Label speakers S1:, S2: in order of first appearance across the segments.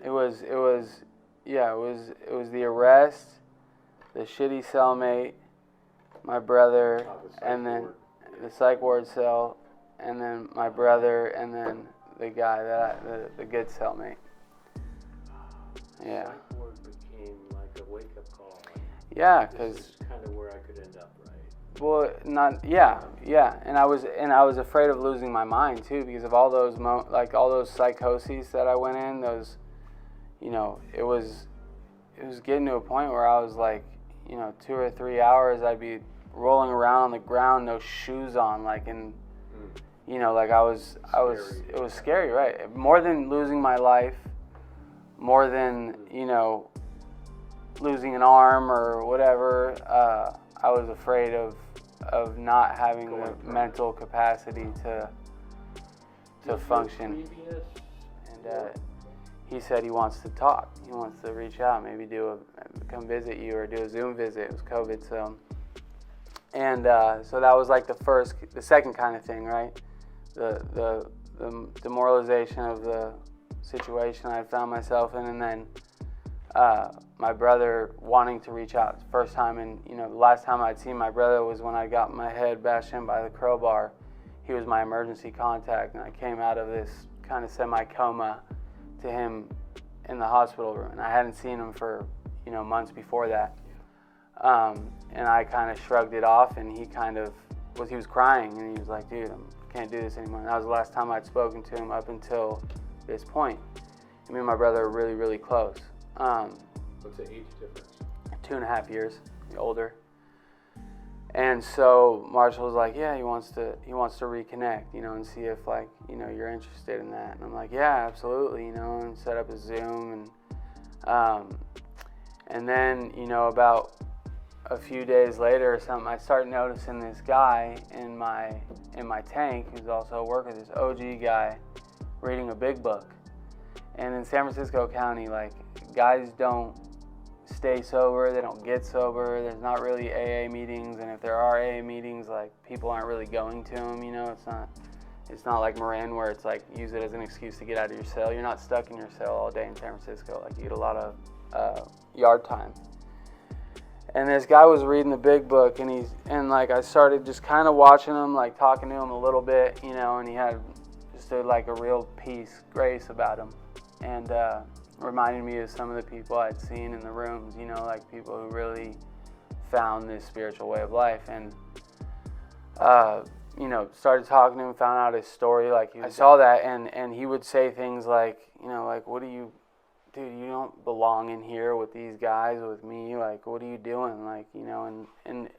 S1: It was the arrest, the shitty cellmate, my brother, and then the psych ward cell, and then my brother, and then the guy the good cellmate. Yeah.
S2: Psych ward became like a wake-up call.
S1: Yeah, because
S2: this is kind of where I could end up, right?
S1: Well, and I was afraid of losing my mind too because of all those all those psychoses that I went in. Those, it was getting to a point where I was like, 2 or 3 hours I'd be rolling around on the ground, no shoes on, like in, like I was. It was scary, right? More than losing my life, more than losing an arm or whatever. I was afraid of not having the mental capacity to function. And he said he wants to talk. He wants to reach out, maybe come visit you or do a Zoom visit. It was COVID, so. And so that was like the second kind of thing, right? The demoralization of the situation I found myself in, and then my brother wanting to reach out. First time, and the last time I'd seen my brother was when I got my head bashed in by the crowbar. He was my emergency contact, and I came out of this kind of semi-coma to him in the hospital room, and I hadn't seen him for months before that. And I kind of shrugged it off, and he was crying, and he was like, "Dude, I can't do this anymore." And that was the last time I'd spoken to him up until this point. And me and my brother are really, really close.
S2: What's the age difference?
S1: 2.5 years older. And so Marshall was like, "Yeah, he wants to reconnect, and see if you're interested in that." And I'm like, "Yeah, absolutely, and set up a Zoom and then about a few days later or something, I start noticing this guy in my tank who's also a worker, this OG guy, reading a big book. And in San Francisco County, guys don't stay sober, they don't get sober, there's not really AA meetings, and if there are AA meetings, people aren't really going to them, it's not like Marin where it's use it as an excuse to get out of your cell. You're not stuck in your cell all day in San Francisco, you get a lot of yard time. And this guy was reading the big book, and I started just kind of watching him, talking to him a little bit, and he had just a real peace, grace about him, and reminded me of some of the people I'd seen in the rooms, people who really found this spiritual way of life, and started talking to him, found out his story, I saw that, and he would say things what do you, dude, you don't belong in here with these guys, with me, what are you doing, and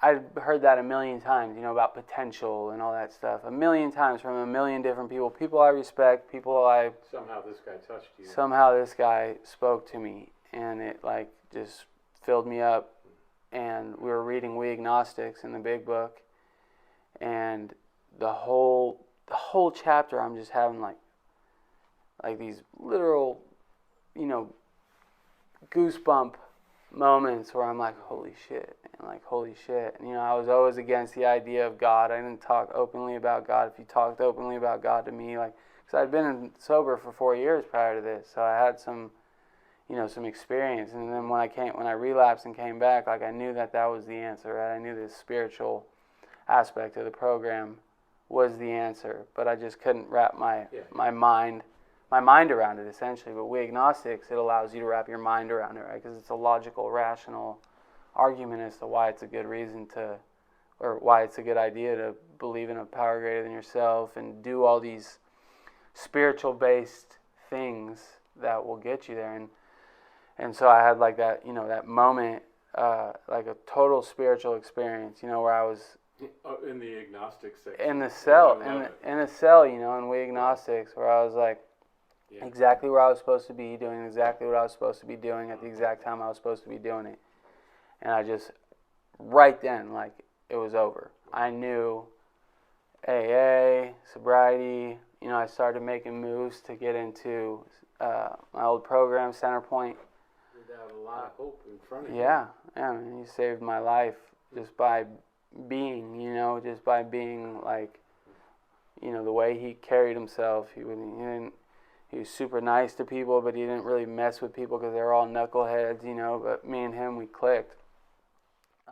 S1: I've heard that a million times, about potential and all that stuff, a million times from a million different people I respect,
S2: Somehow this guy touched you.
S1: Somehow this guy spoke to me, and it, just filled me up, and we were reading We Agnostics in the big book, and the whole chapter I'm just having, these literal, goosebump moments where I'm like, holy shit, and holy shit. And, I was always against the idea of God. I didn't talk openly about God. If you talked openly about God to me, because I'd been sober for 4 years prior to this, so I had some, some experience. And then when I relapsed and came back, I knew that was the answer, right? I knew this spiritual aspect of the program was the answer, but I just couldn't wrap my mind around it, essentially. But We Agnostics, it allows you to wrap your mind around it, right? Because it's a logical, rational argument as to why it's a good why it's a good idea to believe in a power greater than yourself and do all these spiritual-based things that will get you there. And so I had that, that moment, a total spiritual experience, where I was
S2: in the agnostic section.
S1: In the cell, in a cell, in We Agnostics, where I was exactly where I was supposed to be, doing exactly what I was supposed to be doing at the exact time I was supposed to be doing it. And I just, right then, it was over. I knew AA, sobriety, I started making moves to get into my old program, Centerpoint.
S2: Without a lot of hope in front of you.
S1: Yeah, he saved my life just by being, just by being the way he carried himself. He he was super nice to people, but he didn't really mess with people because they were all knuckleheads, you know. But me and him, we clicked.